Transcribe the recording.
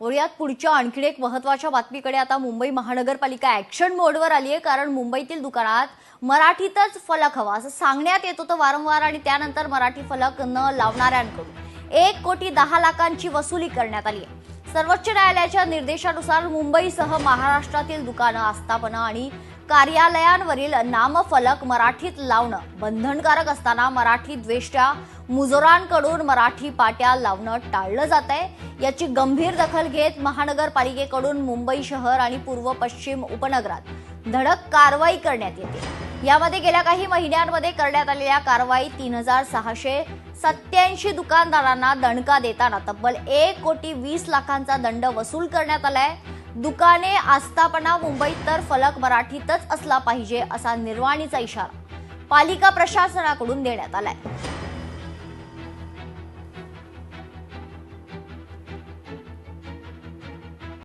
वळूयात पुढच्या आणखी एक महत्त्वाच्या बातमीकडे। आता मुंबई महानगरपालिका ऍक्शन मोडवर आली आहे, कारण मुंबईतील दुकानात मराठीतच फलक हवा असं सांगण्यात येत होतं वारंवार, आणि त्यानंतर मराठी फलक न लावणाऱ्यांकडून 1,10,00,000ची वसुली करण्यात आली आहे। सर्वोच्च न्यायालयाच्या निर्देशानुसार मुंबईसह महाराष्ट्रातील दुकानं, आस्थापना आणि कार्यालयांवरील नामफलक मराठीत लावणं बंधनकारक असताना मराठी द्वेष्ट्या मुजोरांकडून मराठी पाट्या लावणं टाळलं जात आहे। याची गंभीर दखल घेत महानगरपालिकेकडून मुंबई शहर आणि पूर्व पश्चिम उपनगरात धडक कारवाई करण्यात येते। यामध्ये गेल्या काही महिन्यांमध्ये करण्यात आलेल्या कारवाईत 3,687 दुकानदारांना दणका देताना तब्बल 1,20,00,000चा दंड वसूल करण्यात आलाय। दुकाने, आस्थापना मुंबईत तर फलक मराठीतच असला पाहिजे असा निर्वाणीचा इशारा पालिका प्रशासनाकडून देण्यात आलाय।